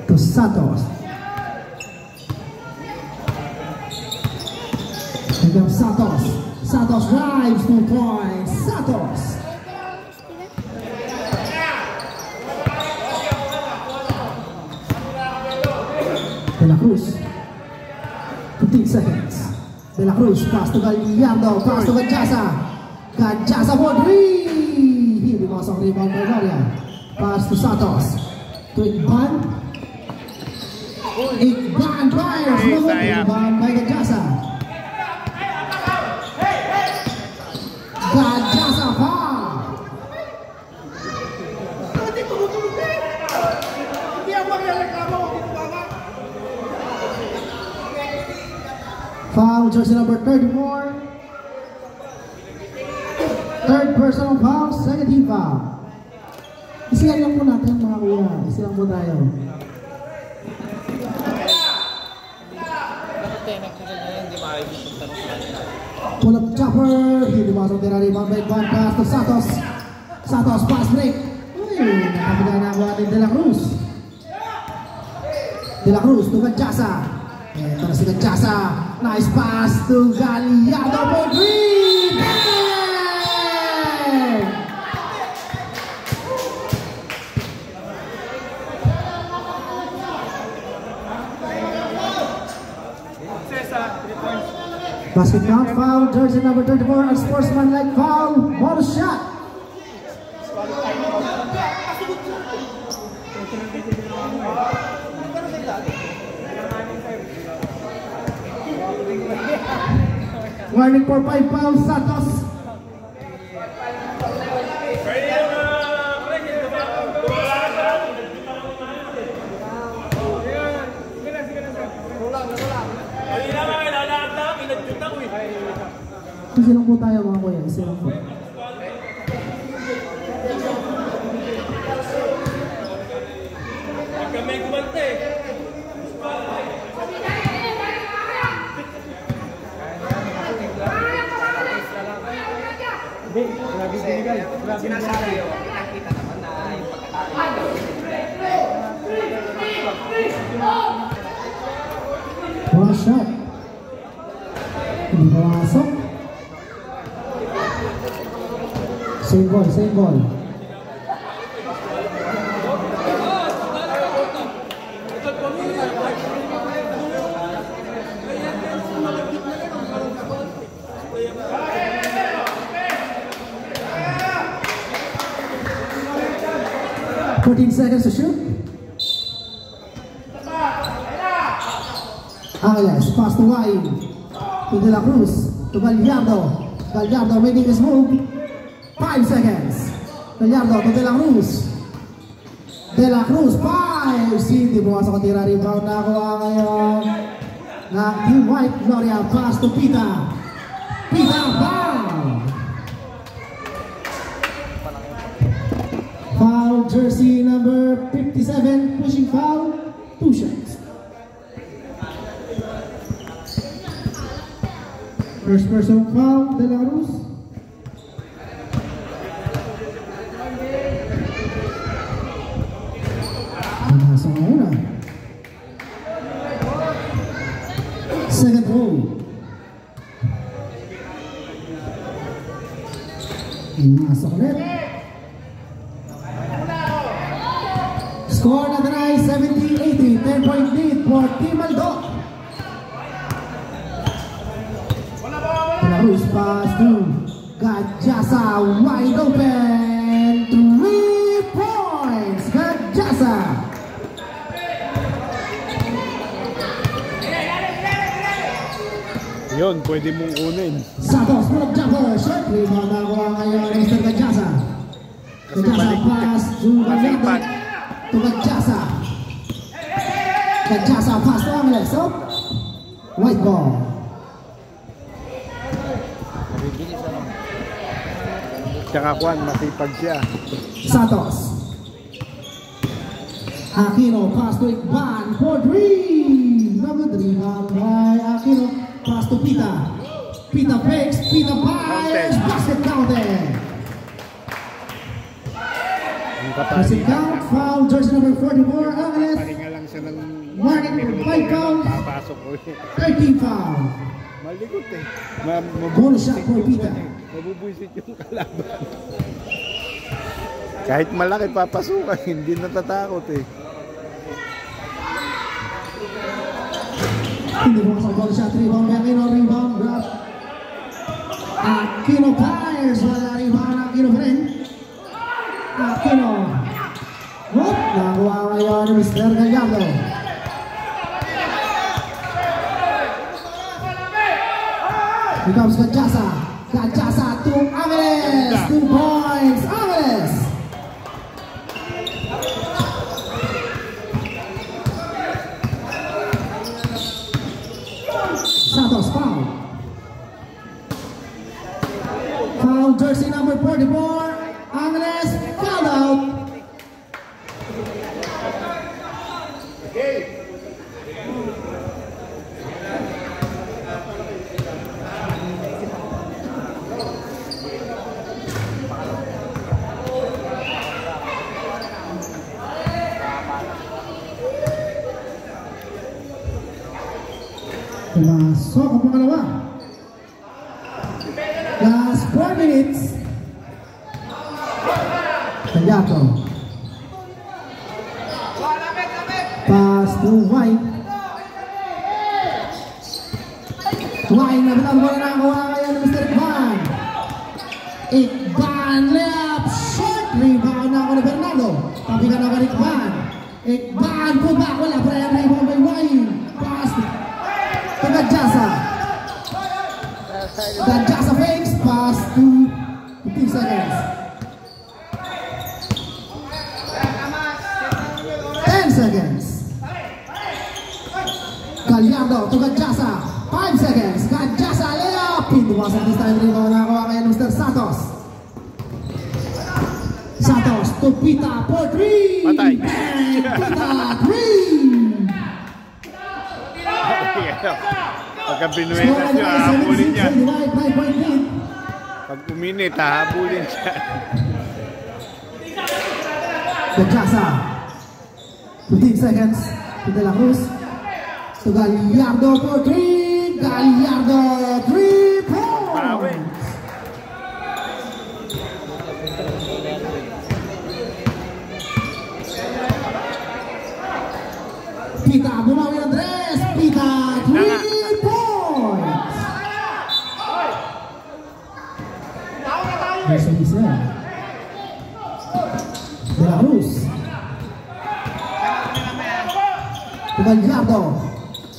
To Santos. Here comes Santos. Santos drives, 2 points. Santos. De La Cruz. 15 seconds. De La Cruz, pass to Gallardo, pass to Gadjasa. Gadjasa for 3. Hindi masang rebound by Gloria. Pass to Santos. To Igban. Igban drives, Igban by Gadjasa. Gadjasa foul. Foul, jersey number 34. Third personal foul, second team foul. Isiyan lang po natin mga kuya. Isiyan po tayo. Pull up chopper. Hindi masok tira rebound by Igban. Pass to Santos. Santos pass break. Uy, nakapila na ako ni De La Cruz. De La Cruz to Gadjasa. Ito na si Gadjasa. Nice pass to Gallardo for 3. Basket count foul, jersey number 34, unsportsmanlike foul, bonus shot. Warning for 5 fouls, Santos. Isa lang po tayo mga kuya, isa lang po. Kami kumante. Hindi, grabe binigay. Grabe Sinasabi yun, nakita naman na yung Bonus shot. Pumasok. Same ball, same ball. Seconds to shoot. Angeles, pass to wide. To De La Cruz. To Gallardo. Gallardo making his move. 5 seconds. Gallardo to De La Cruz. De La Cruz, 5. Cindy pumasok ang tira. Rebound na kuha ngayon ng Team White. Gloria, pass to Pita. Pita, foul. Foul, jersey number 57, pushing foul, 2 shots. First person foul, De La Cruz. Pumasok na una. Second row. Pumasok ulit. Score na tanay, 70-80, 10-point lead for Team Aldo. De La Cruz pass to Gajasa, wide open, 3 points, Gajasa. Yun, pwede mong kunin. Santos, pull-up jumper, short rebound na kuha ngayon ni Mr. Gajasa. Gajasa pass to Gajasa. To Gajasa. Gajasa pass to Angeles. So, white ball. Tsaka Juan, masipag siya. Santos. Aquino pass to Ikban for 3. Number 3 by Aquino. Pass to Pita. Pita fakes. Pita fires. Basket counted. Basket count. Foul. Jersey number 44. Angeles. Pahinga lang siya ng Warning for 5 fouls. papasok ko. 13 foul. Malikot eh. Bonus shot for Pita. Mabubuisit yung kalaban. Kahit malaki papasukan, hindi natatakot eh. Hindi mo sa bonus shot. Rebound. Aquino. Rebound. Grab. Aquino fires. Wala rebound. Aquino pa rin. Aquino. Whoop! Nakuha ngayon ni Mr. Gallardo. Here comes Gajasa. Gajasa to Angeles. 2 points. Angeles. Santos foul. Foul jersey number 44. Angeles fouled out. Pumasok ang pangalawa. Last 4 minutes. Gallardo. Pass to White. White na bilang bola na kuha ngayon ni Mr. Ikban. Ikban left short. Rebound na ako ni Bernardo. Pabigan na ako ni Ikban. Ikban pull back. Wala pa rin rebound by White. Pass to Gajasa. Gajasa fakes. Pass to 15 seconds. 10 seconds. Gallardo to Gajasa. 5 seconds. Gajasa layup. Pintuwasan this time rebound na kuha ngayon Mr. Santos. Santos to Pita for 3. Patay. Pita 3. Pagka binuenas nyo, hahabulin niya. Pag uminit, hahabulin siya. Gajasa. 15 seconds. To De La Cruz. To Gallardo for 3. Gallardo 3. bumawi Andres, Pita, 3 points. Here's Eliseo. De La Cruz. Gallardo.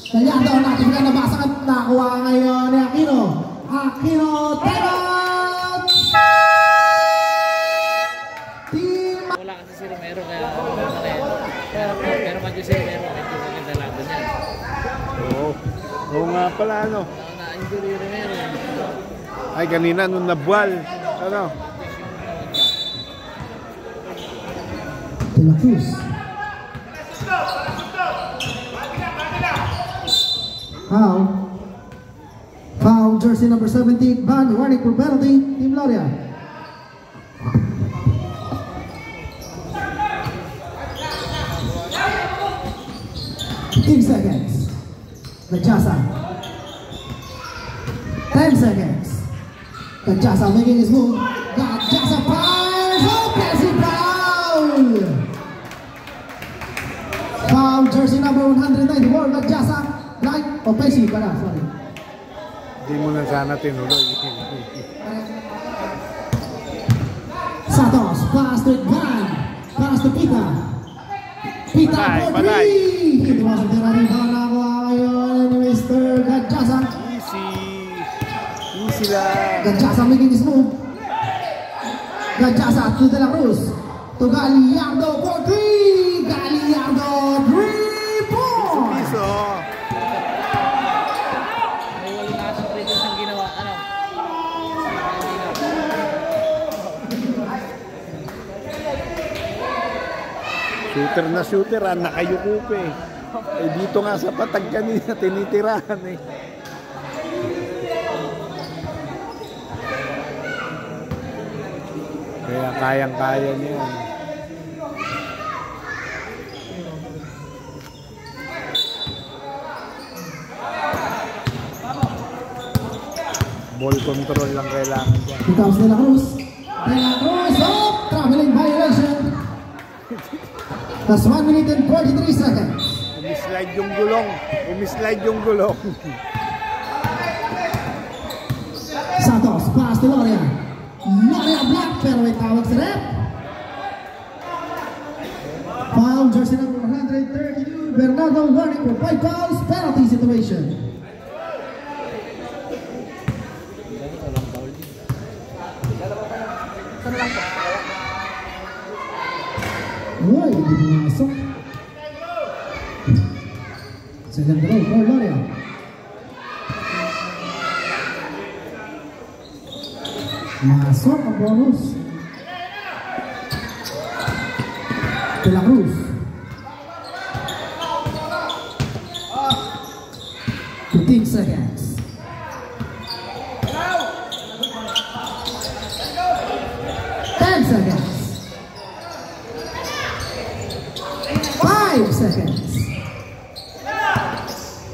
Gallardo, natin ka nabasa at nakuha ngayon ni Aquino. Aquino, Tegot! Team... Wala kasi si Romero kaya pero pag si Romero medyo maganda laban niya. Oo. Oo nga pala, ano. Na-injury yung Romero. Ay, kanina nung nabuwal. Ano? De La Cruz. Foul, jersey number 17, ban, warning for penalty, Team Gloria. Seconds. Gajasa. 10 seconds. Gajasa making his move. Gajasa fires. Oh, Pesi foul. Foul, jersey number 194, Gajasa. Right? Oh, Pesi pala, sorry. Hindi mo na sana tinuloy. Santos, pass to Van. Pass to Pita. Pita for 3. Hindi masuk tira rin ba nakuha ngayon ni Mr. Gajasa. Easy lang. Gajasa making his move. Gajasa to De La Cruz. To Gallardo for 3. Gallardo 3 points. Piso. May wala na sa previous ang ginawa. Ano? Shooter na shooter, nakayuko pa eh. Eh dito nga sa patag kanina, tinitirahan eh. Kaya kayang-kaya niya. Ball control lang kailangan niya. Here comes De La Cruz. De La Cruz, oh! Traveling violation. That's 1 minute and 43 seconds. Umislide yung gulong. Umislide yung gulong. Santos, pass to Loria. Loria block, pero may tawag sa rep. Foul, jersey number 132, Bernardo warning for 5 fouls, penalty situation. Uy, hindi pumasok. Second row for Loria. Masok ang bonus. De La Cruz. Seconds. Seconds. 5 seconds.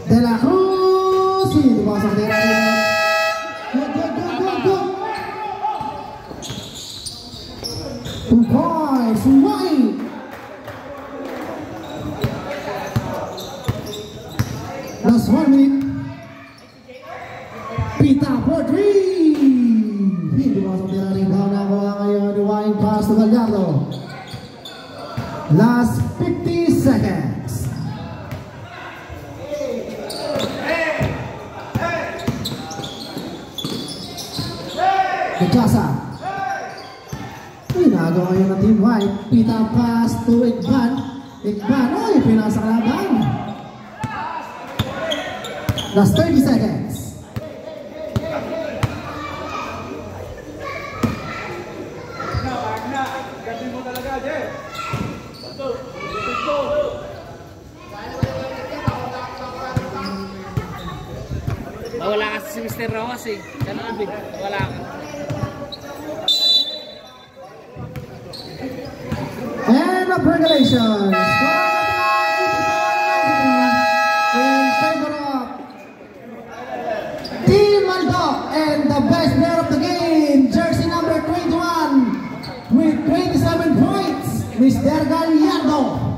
De La Cruz. Hindi pasok din. Go. 2 points. White. Last 1 minute. Pita for 3. Hindi pasok din ang rebound na kuha ngayon. Rewind pass to Gallardo. Last 50 seconds. Gajasa. Ginagawa ngayon ng Team White. Pita pass to Igban. Igban, oy, pinasa laban. Last 30 seconds. Wala kasi si Mr. Rojas eh. Ganun ang big. Wala ka. And of regulations. In favor of Team Maldok and the best player of the game, jersey number 21 with 27 points, Mr. Gallardo.